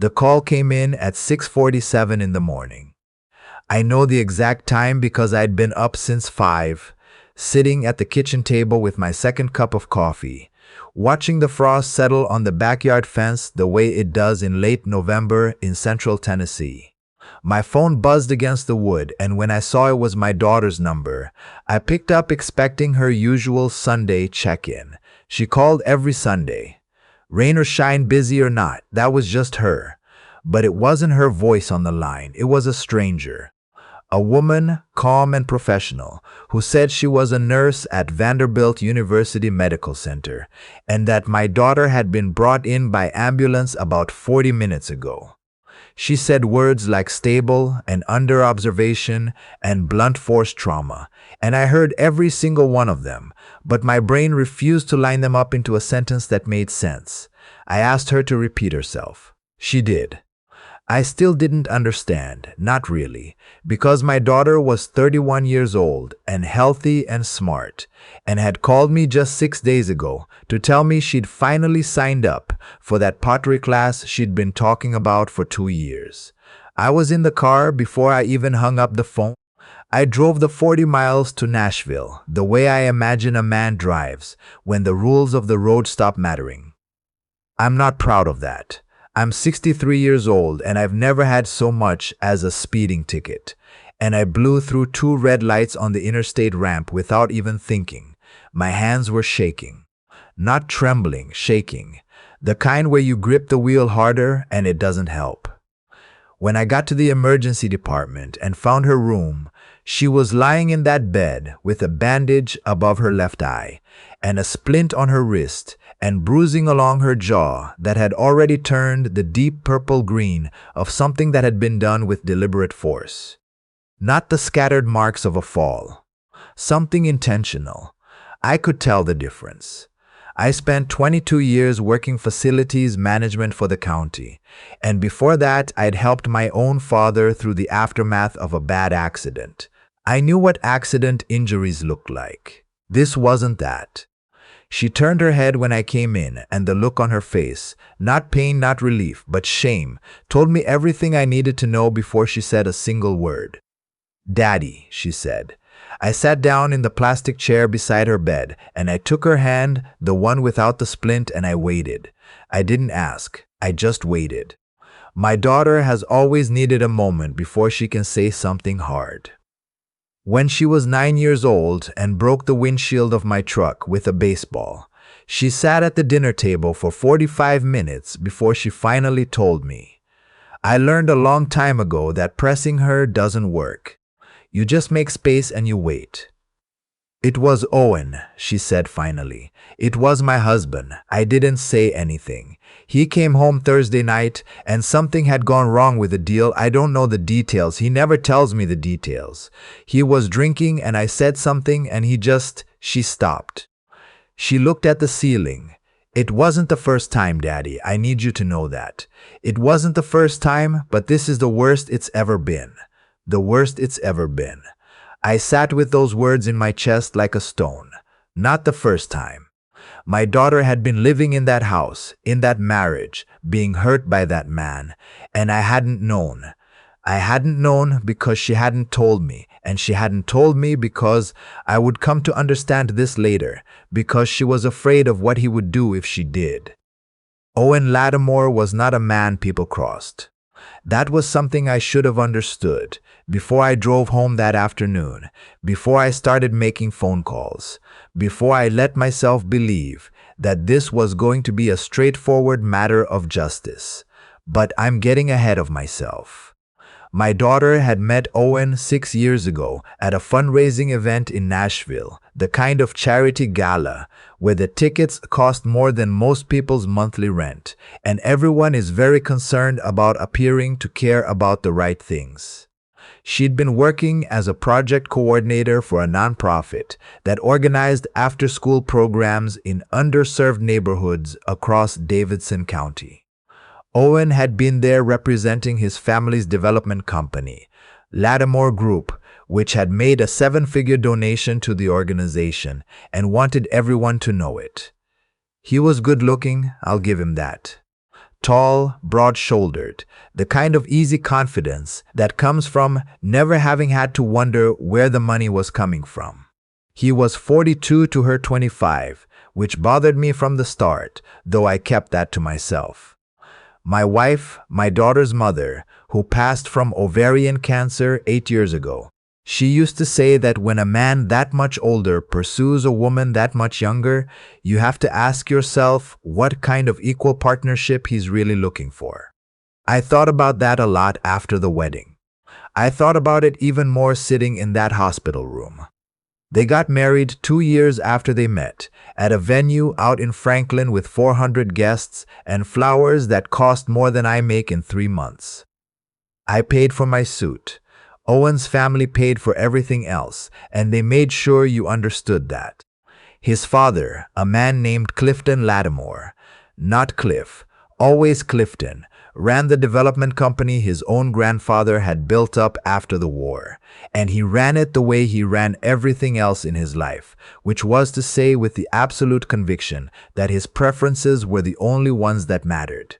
The call came in at 6:47 in the morning. I know the exact time because I'd been up since 5, sitting at the kitchen table with my second cup of coffee, watching the frost settle on the backyard fence the way it does in late November in central Tennessee. My phone buzzed against the wood, and when I saw it was my daughter's number, I picked up expecting her usual Sunday check-in. She called every Sunday. Rain or shine, busy or not, that was just her. But it wasn't her voice on the line, it was a stranger. A woman, calm and professional, who said she was a nurse at Vanderbilt University Medical Center and that my daughter had been brought in by ambulance about 40 minutes ago. She said words like stable and under observation and blunt force trauma, and I heard every single one of them, but my brain refused to line them up into a sentence that made sense. I asked her to repeat herself. She did. I still didn't understand, not really, because my daughter was 31 years old and healthy and smart, and had called me just 6 days ago to tell me she'd finally signed up for that pottery class she'd been talking about for 2 years. I was in the car before I even hung up the phone. I drove the 40 miles to Nashville, the way I imagine a man drives when the rules of the road stop mattering. I'm not proud of that. I'm 63 years old and I've never had so much as a speeding ticket. And I blew through 2 red lights on the interstate ramp without even thinking. My hands were shaking. Not trembling, shaking. The kind where you grip the wheel harder and it doesn't help. When I got to the emergency department and found her room, she was lying in that bed with a bandage above her left eye and a splint on her wrist and bruising along her jaw that had already turned the deep purple green of something that had been done with deliberate force. Not the scattered marks of a fall. Something intentional. I could tell the difference. I spent 22 years working facilities management for the county, and before that I'd helped my own father through the aftermath of a bad accident. I knew what accident injuries looked like. This wasn't that. She turned her head when I came in, and the look on her face, not pain, not relief, but shame, told me everything I needed to know before she said a single word. "Daddy," she said. I sat down in the plastic chair beside her bed, and I took her hand, the one without the splint, and I waited. I didn't ask. I just waited. My daughter has always needed a moment before she can say something hard. When she was 9 years old and broke the windshield of my truck with a baseball, she sat at the dinner table for 45 minutes before she finally told me. I learned a long time ago that pressing her doesn't work. You just make space and you wait. "It was Owen," she said finally. "It was my husband. I didn't say anything. He came home Thursday night and something had gone wrong with the deal. I don't know the details. He never tells me the details. He was drinking and I said something and She stopped. She looked at the ceiling. "It wasn't the first time, Daddy. I need you to know that. It wasn't the first time, but this is the worst it's ever been. The worst it's ever been." I sat with those words in my chest like a stone. Not the first time. My daughter had been living in that house, in that marriage, being hurt by that man, and I hadn't known. I hadn't known because she hadn't told me, and she hadn't told me because I would come to understand this later, because she was afraid of what he would do if she did. Owen Lattimore was not a man people crossed. That was something I should have understood before I drove home that afternoon, before I started making phone calls, before I let myself believe that this was going to be a straightforward matter of justice. But I'm getting ahead of myself. My daughter had met Owen 6 years ago at a fundraising event in Nashville, the kind of charity gala where the tickets cost more than most people's monthly rent, and everyone is very concerned about appearing to care about the right things. She'd been working as a project coordinator for a nonprofit that organized after-school programs in underserved neighborhoods across Davidson County. Owen had been there representing his family's development company, Lattimore Group, which had made a 7-figure donation to the organization and wanted everyone to know it. He was good-looking, I'll give him that. tall, broad-shouldered, the kind of easy confidence that comes from never having had to wonder where the money was coming from. He was 42 to her 25, which bothered me from the start, though I kept that to myself. My wife, my daughter's mother, who passed from ovarian cancer 8 years ago, she used to say that when a man that much older pursues a woman that much younger, you have to ask yourself what kind of equal partnership he's really looking for. I thought about that a lot after the wedding. I thought about it even more sitting in that hospital room. They got married 2 years after they met, at a venue out in Franklin with 400 guests and flowers that cost more than I make in 3 months. I paid for my suit. Owen's family paid for everything else, and they made sure you understood that. His father, a man named Clifton Lattimore, not Cliff, always Clifton, ran the development company his own grandfather had built up after the war, and he ran it the way he ran everything else in his life, which was to say with the absolute conviction that his preferences were the only ones that mattered.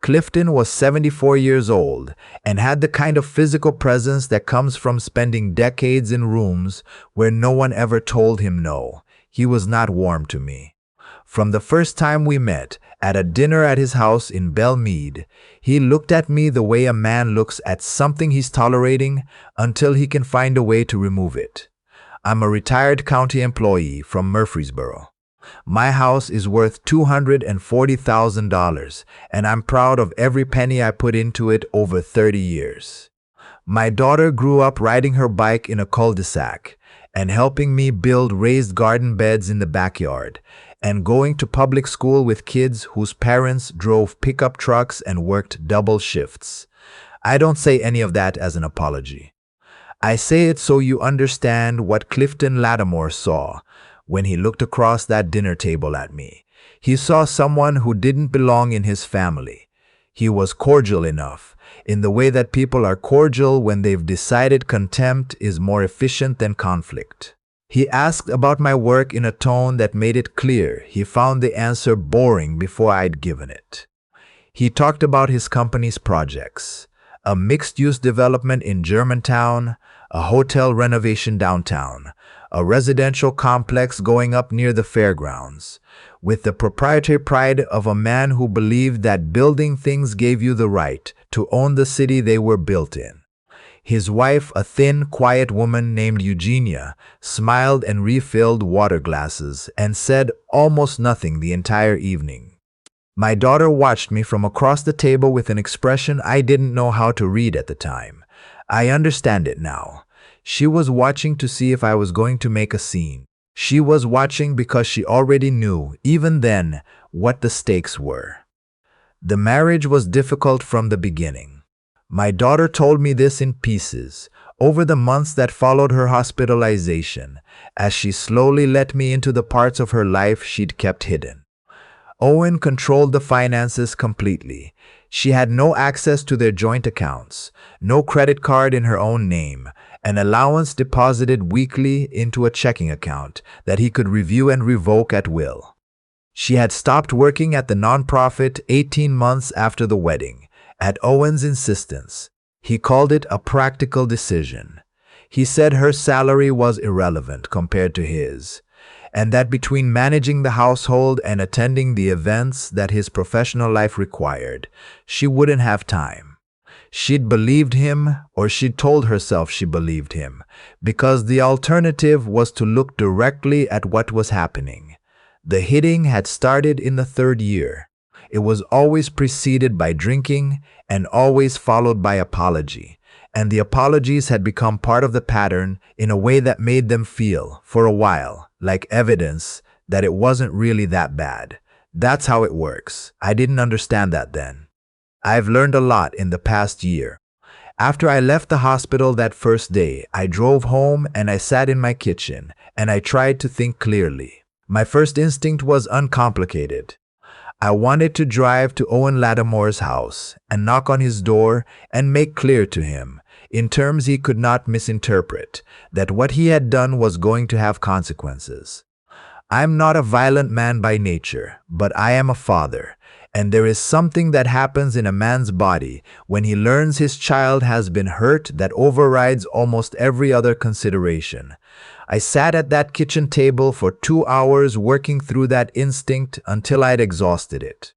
Clifton was 74 years old and had the kind of physical presence that comes from spending decades in rooms where no one ever told him no. He was not warm to me. From the first time we met, at a dinner at his house in Belmead, he looked at me the way a man looks at something he's tolerating until he can find a way to remove it. I'm a retired county employee from Murfreesboro. My house is worth $240,000, and I'm proud of every penny I put into it over 30 years. My daughter grew up riding her bike in a cul-de-sac and helping me build raised garden beds in the backyard, and going to public school with kids whose parents drove pickup trucks and worked double shifts. I don't say any of that as an apology. I say it so you understand what Clifton Lattimore saw when he looked across that dinner table at me. He saw someone who didn't belong in his family. He was cordial enough, in the way that people are cordial when they've decided contempt is more efficient than conflict. He asked about my work in a tone that made it clear he found the answer boring before I'd given it. He talked about his company's projects, a mixed-use development in Germantown, a hotel renovation downtown, a residential complex going up near the fairgrounds, with the proprietary pride of a man who believed that building things gave you the right to own the city they were built in. His wife, a thin, quiet woman named Eugenia, smiled and refilled water glasses and said almost nothing the entire evening. My daughter watched me from across the table with an expression I didn't know how to read at the time. I understand it now. She was watching to see if I was going to make a scene. She was watching because she already knew, even then, what the stakes were. The marriage was difficult from the beginning. My daughter told me this in pieces, over the months that followed her hospitalization, as she slowly let me into the parts of her life she'd kept hidden. Owen controlled the finances completely. She had no access to their joint accounts, no credit card in her own name, an allowance deposited weekly into a checking account that he could review and revoke at will. She had stopped working at the nonprofit 18 months after the wedding, at Owen's insistence. He called it a practical decision. He said her salary was irrelevant compared to his, and that between managing the household and attending the events that his professional life required, she wouldn't have time. She'd believed him, or she'd told herself she believed him, because the alternative was to look directly at what was happening. The hitting had started in the 3rd year. It was always preceded by drinking and always followed by apology, and the apologies had become part of the pattern in a way that made them feel, for a while, like evidence that it wasn't really that bad. That's how it works. I didn't understand that then. I've learned a lot in the past year. After I left the hospital that first day, I drove home and I sat in my kitchen and I tried to think clearly. My first instinct was uncomplicated. I wanted to drive to Owen Lattimore's house and knock on his door and make clear to him, in terms he could not misinterpret, that what he had done was going to have consequences. I'm not a violent man by nature, but I am a father, And there is something that happens in a man's body when he learns his child has been hurt that overrides almost every other consideration. I sat at that kitchen table for 2 hours working through that instinct until I'd exhausted it.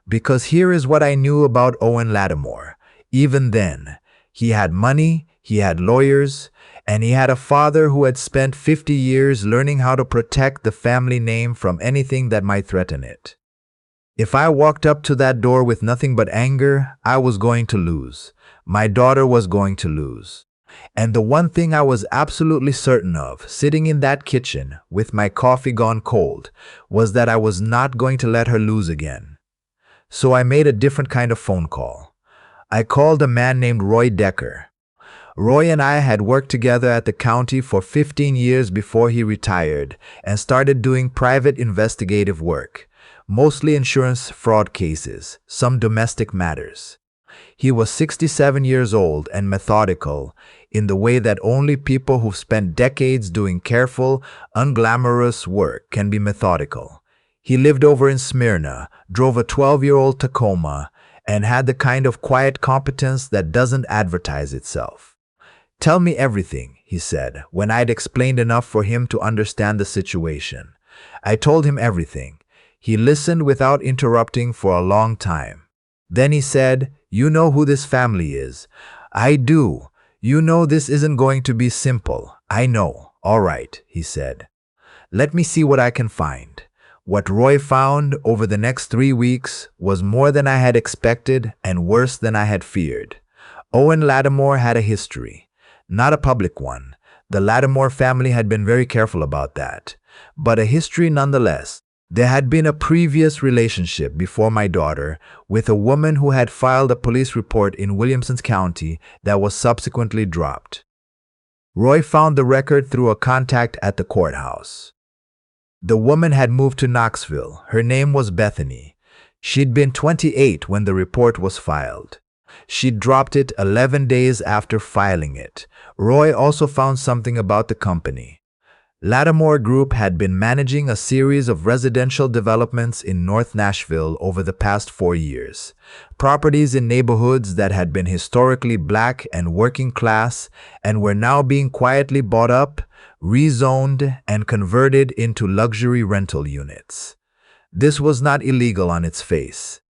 Because here is what I knew about Owen Lattimore. Even then, he had money, he had lawyers, and he had a father who had spent 50 years learning how to protect the family name from anything that might threaten it. If I walked up to that door with nothing but anger, I was going to lose. My daughter was going to lose. And the one thing I was absolutely certain of, sitting in that kitchen with my coffee gone cold, was that I was not going to let her lose again. So I made a different kind of phone call. I called a man named Roy Decker. Roy and I had worked together at the county for 15 years before he retired and started doing private investigative work, mostly insurance fraud cases, some domestic matters. He was 67 years old and methodical in the way that only people who've spent decades doing careful, unglamorous work can be methodical. He lived over in Smyrna, drove a 12-year-old Tacoma, and had the kind of quiet competence that doesn't advertise itself. "Tell me everything," he said, when I'd explained enough for him to understand the situation. I told him everything. He listened without interrupting for a long time. Then he said, "You know who this family is." "I do. You know this isn't going to be simple." "I know." "All right," he said. "Let me see what I can find." What Roy found over the next 3 weeks was more than I had expected and worse than I had feared. Owen Lattimore had a history. Not a public one. The Lattimore family had been very careful about that. But a history nonetheless. There had been a previous relationship before my daughter with a woman who had filed a police report in Williamson County that was subsequently dropped. Roy found the record through a contact at the courthouse. The woman had moved to Knoxville. Her name was Bethany. She'd been 28 when the report was filed. She'd dropped it 11 days after filing it. Roy also found something about the company. Lattimore Group had been managing a series of residential developments in North Nashville over the past 4 years. Properties in neighborhoods that had been historically black and working class and were now being quietly bought up, rezoned, and converted into luxury rental units. This was not illegal on its face.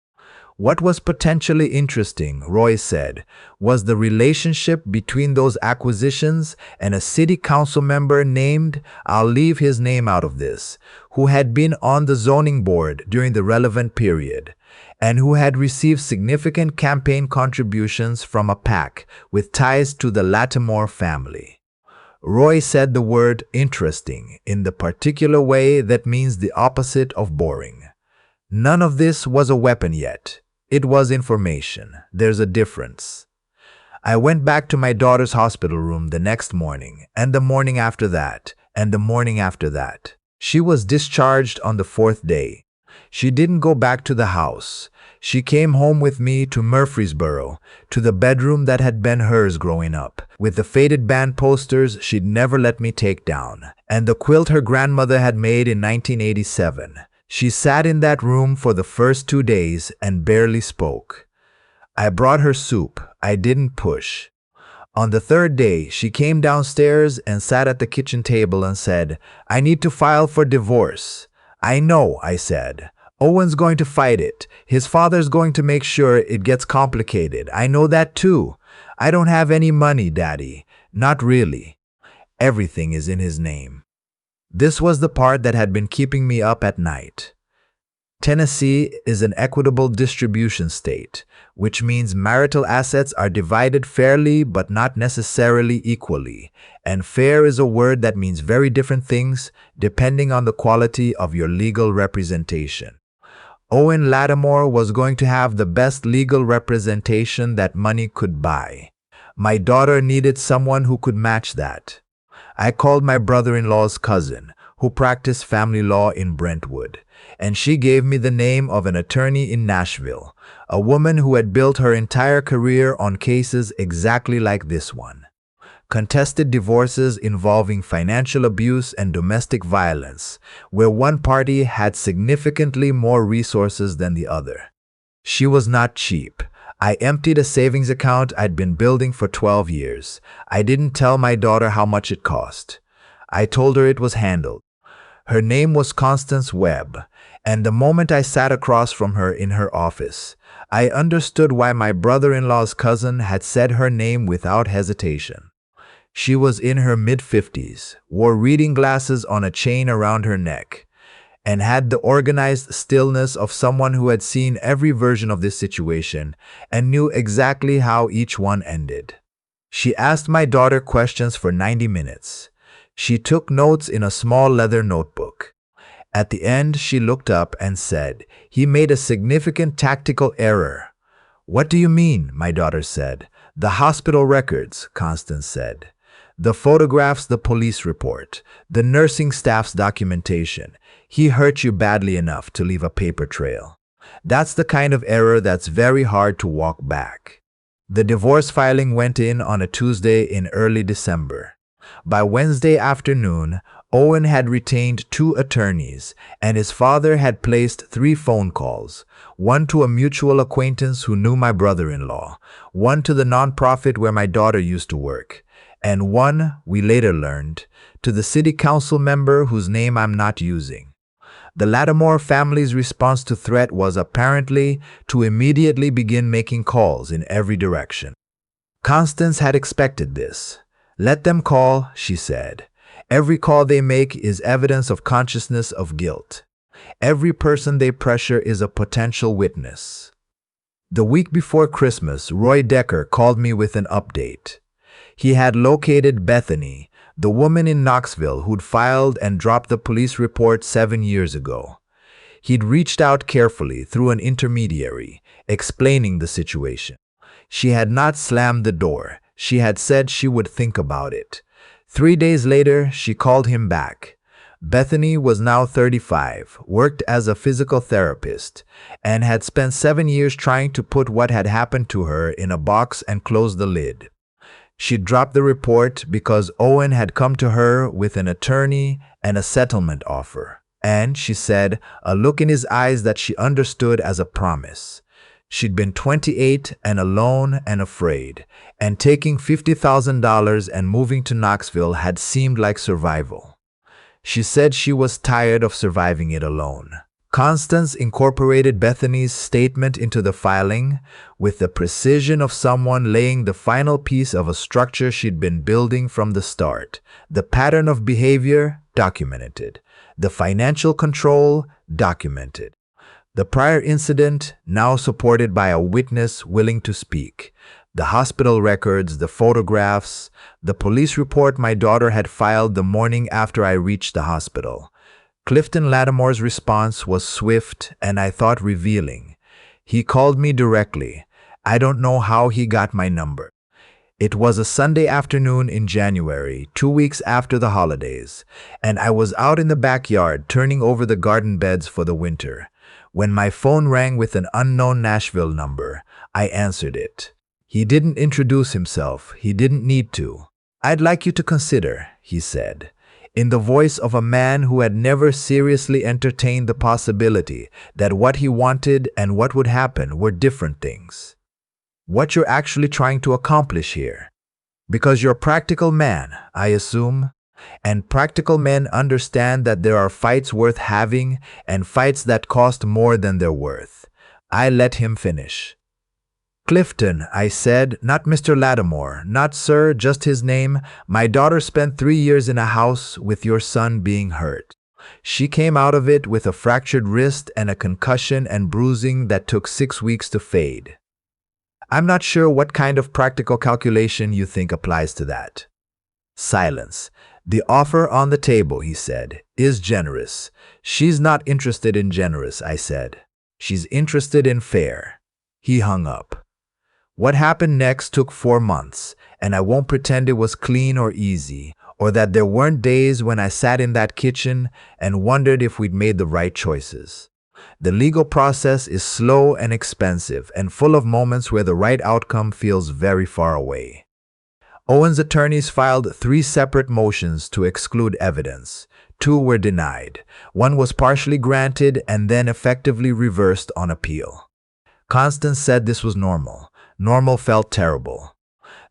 What was potentially interesting, Roy said, was the relationship between those acquisitions and a city council member named, I'll leave his name out of this, who had been on the zoning board during the relevant period, and who had received significant campaign contributions from a PAC with ties to the Lattimore family. Roy said the word interesting in the particular way that means the opposite of boring. None of this was a weapon yet. It was information. There's a difference. I went back to my daughter's hospital room the next morning, and the morning after that, and the morning after that. She was discharged on the 4th day. She didn't go back to the house. She came home with me to Murfreesboro, to the bedroom that had been hers growing up, with the faded band posters she'd never let me take down, and the quilt her grandmother had made in 1987. She sat in that room for the first 2 days and barely spoke. I brought her soup. I didn't push. On the 3rd day, she came downstairs and sat at the kitchen table and said, "I need to file for divorce." "I know," I said. "Owen's going to fight it. His father's going to make sure it gets complicated. I know that too. I don't have any money, Daddy. Not really. Everything is in his name." This was the part that had been keeping me up at night. Tennessee is an equitable distribution state, which means marital assets are divided fairly but not necessarily equally, and fair is a word that means very different things depending on the quality of your legal representation. Owen Lattimore was going to have the best legal representation that money could buy. My daughter needed someone who could match that. I called my brother-in-law's cousin, who practiced family law in Brentwood, and she gave me the name of an attorney in Nashville, a woman who had built her entire career on cases exactly like this one. Contested divorces involving financial abuse and domestic violence, where one party had significantly more resources than the other. She was not cheap. I emptied a savings account I'd been building for 12 years. I didn't tell my daughter how much it cost. I told her it was handled. Her name was Constance Webb, and the moment I sat across from her in her office, I understood why my brother-in-law's cousin had said her name without hesitation. She was in her mid-50s, wore reading glasses on a chain around her neck, and had the organized stillness of someone who had seen every version of this situation and knew exactly how each one ended. She asked my daughter questions for 90 minutes. She took notes in a small leather notebook. At the end, she looked up and said, "He made a significant tactical error." "What do you mean?" my daughter said. "The hospital records," Constance said. "The photographs, the police report, the nursing staff's documentation. He hurt you badly enough to leave a paper trail. That's the kind of error that's very hard to walk back." The divorce filing went in on a Tuesday in early December. By Wednesday afternoon, Owen had retained 2 attorneys, and his father had placed 3 phone calls, one to a mutual acquaintance who knew my brother-in-law, one to the nonprofit where my daughter used to work, and one, we later learned, to the city council member whose name I'm not using. The Lattimore family's response to threat was apparently to immediately begin making calls in every direction. Constance had expected this. "Let them call," she said. "Every call they make is evidence of consciousness of guilt. Every person they pressure is a potential witness." The week before Christmas, Roy Decker called me with an update. He had located Bethany, the woman in Knoxville who'd filed and dropped the police report 7 years ago. He'd reached out carefully through an intermediary, explaining the situation. She had not slammed the door. She had said she would think about it. 3 days later, she called him back. Bethany was now 35, worked as a physical therapist, and had spent 7 years trying to put what had happened to her in a box and close the lid. She dropped the report because Owen had come to her with an attorney and a settlement offer, and, she said, a look in his eyes that she understood as a promise. She'd been 28 and alone and afraid, and taking $50,000 and moving to Knoxville had seemed like survival. She said she was tired of surviving it alone. Constance incorporated Bethany's statement into the filing with the precision of someone laying the final piece of a structure she'd been building from the start. The pattern of behavior, documented. The financial control, documented. The prior incident, now supported by a witness willing to speak. The hospital records, the photographs, the police report my daughter had filed the morning after I reached the hospital. Clifton Lattimore's response was swift and I thought revealing. He called me directly. I don't know how he got my number. It was a Sunday afternoon in January, 2 weeks after the holidays, and I was out in the backyard turning over the garden beds for the winter. When my phone rang with an unknown Nashville number, I answered it. He didn't introduce himself. He didn't need to. "I'd like you to consider," he said, in the voice of a man who had never seriously entertained the possibility that what he wanted and what would happen were different things. "What you're actually trying to accomplish here. Because you're a practical man, I assume. And practical men understand that there are fights worth having and fights that cost more than they're worth." I let him finish. "Clifton," I said, "not Mr. Lattimore, not sir, just his name. My daughter spent 3 years in a house with your son being hurt. She came out of it with a fractured wrist and a concussion and bruising that took 6 weeks to fade. I'm not sure what kind of practical calculation you think applies to that." Silence. "The offer on the table," he said, "is generous." "She's not interested in generous," I said. "She's interested in fair." He hung up. What happened next took 4 months, and I won't pretend it was clean or easy, or that there weren't days when I sat in that kitchen and wondered if we'd made the right choices. The legal process is slow and expensive and full of moments where the right outcome feels very far away. Owen's attorneys filed 3 separate motions to exclude evidence. 2 were denied. 1 was partially granted and then effectively reversed on appeal. Constance said this was normal. Normal felt terrible.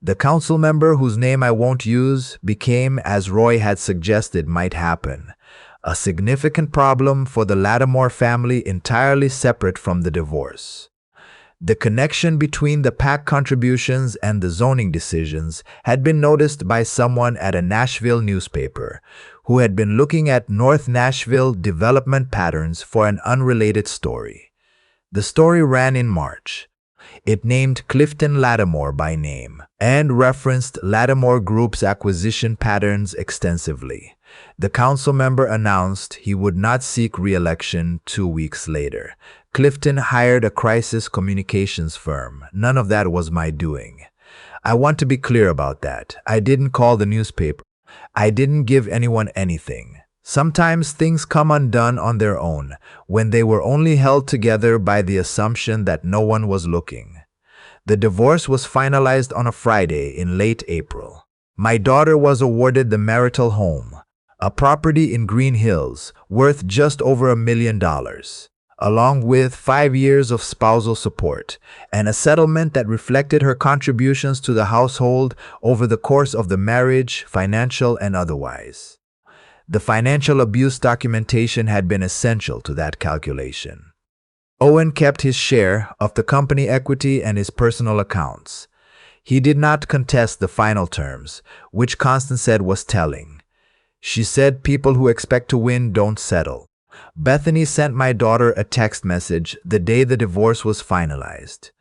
The council member, whose name I won't use, became, as Roy had suggested might happen, a significant problem for the Lattimore family entirely separate from the divorce. The connection between the PAC contributions and the zoning decisions had been noticed by someone at a Nashville newspaper who had been looking at North Nashville development patterns for an unrelated story. The story ran in March. It named Clifton Lattimore by name and referenced Lattimore Group's acquisition patterns extensively. The council member announced he would not seek re-election 2 weeks later. Clifton hired a crisis communications firm. None of that was my doing. I want to be clear about that. I didn't call the newspaper. I didn't give anyone anything. Sometimes things come undone on their own when they were only held together by the assumption that no one was looking. The divorce was finalized on a Friday in late April. My daughter was awarded the marital home, a property in Green Hills worth just over $1 million, along with 5 years of spousal support and a settlement that reflected her contributions to the household over the course of the marriage, financial and otherwise. The financial abuse documentation had been essential to that calculation. Owen kept his share of the company equity and his personal accounts. He did not contest the final terms, which Constance said was telling. She said people who expect to win don't settle. Bethany sent my daughter a text message the day the divorce was finalized.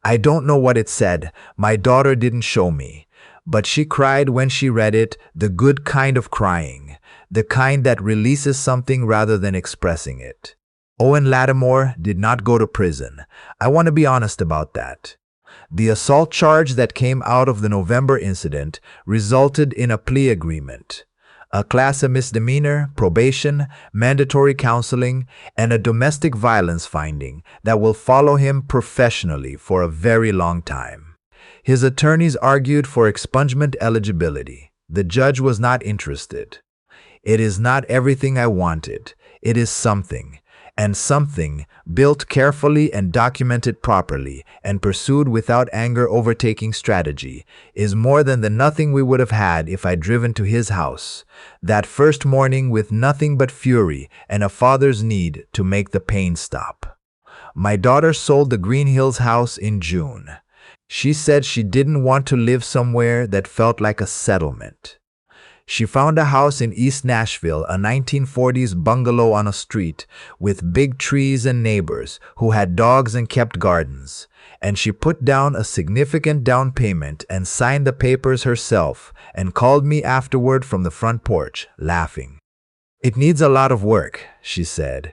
I don't know what it said. My daughter didn't show me, but she cried when she read it, the good kind of crying, the kind that releases something rather than expressing it. Owen Lattimore did not go to prison. I want to be honest about that. The assault charge that came out of the November incident resulted in a plea agreement, a class of misdemeanor, probation, mandatory counseling, and a domestic violence finding that will follow him professionally for a very long time. His attorneys argued for expungement eligibility. The judge was not interested. It is not everything I wanted. It is something. And something, built carefully and documented properly and pursued without anger overtaking strategy, is more than the nothing we would have had if I'd driven to his house that first morning with nothing but fury and a father's need to make the pain stop. My daughter sold the Green Hills house in June. She said she didn't want to live somewhere that felt like a settlement. She found a house in East Nashville, a 1940s bungalow on a street with big trees and neighbors who had dogs and kept gardens, and she put down a significant down payment and signed the papers herself and called me afterward from the front porch, laughing. "It needs a lot of work," she said.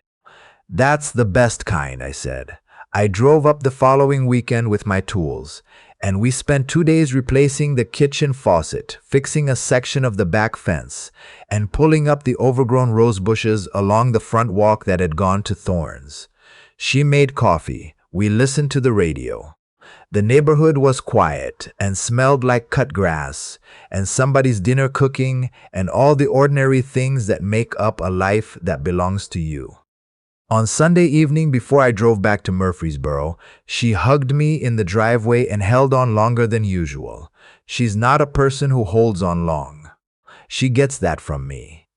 "That's the best kind," I said. I drove up the following weekend with my tools, and we spent 2 days replacing the kitchen faucet, fixing a section of the back fence, and pulling up the overgrown rose bushes along the front walk that had gone to thorns. She made coffee. We listened to the radio. The neighborhood was quiet and smelled like cut grass and somebody's dinner cooking and all the ordinary things that make up a life that belongs to you. On Sunday evening before I drove back to Murfreesboro, she hugged me in the driveway and held on longer than usual. She's not a person who holds on long. She gets that from me.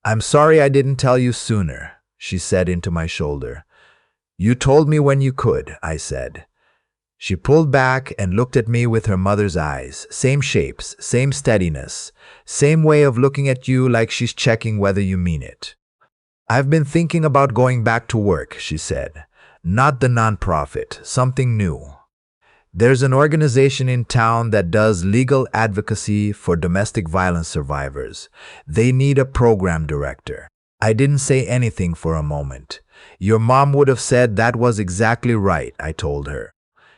"I'm sorry I didn't tell you sooner," she said into my shoulder. "You told me when you could," I said. She pulled back and looked at me with her mother's eyes. Same shapes, same steadiness, same way of looking at you like she's checking whether you mean it. "I've been thinking about going back to work," she said. "Not the nonprofit, something new. There's an organization in town that does legal advocacy for domestic violence survivors. They need a program director." I didn't say anything for a moment. "Your mom would have said that was exactly right," I told her.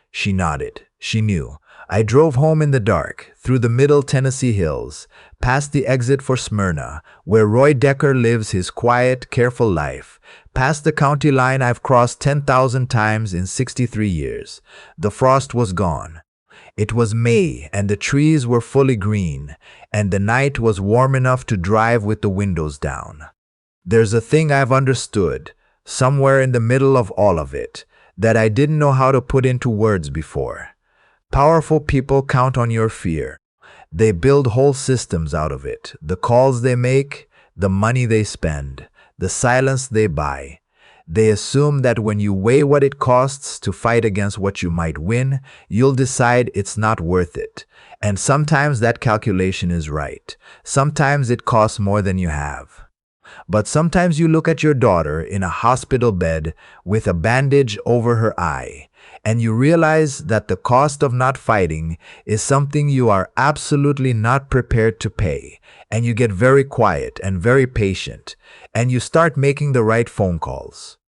She nodded. She knew. I drove home in the dark, through the Middle Tennessee hills, past the exit for Smyrna, where Roy Decker lives his quiet, careful life, past the county line I've crossed 10,000 times in 63 years. The frost was gone. It was May, and the trees were fully green, and the night was warm enough to drive with the windows down. There's a thing I've understood, somewhere in the middle of all of it, that I didn't know how to put into words before. Powerful people count on your fear. They build whole systems out of it. The calls they make, the money they spend, the silence they buy. They assume that when you weigh what it costs to fight against what you might win, you'll decide it's not worth it. And sometimes that calculation is right. Sometimes it costs more than you have. But sometimes you look at your daughter in a hospital bed with a bandage over her eye, and you realize that the cost of not fighting is something you are absolutely not prepared to pay, and you get very quiet and very patient, and you start making the right phone calls.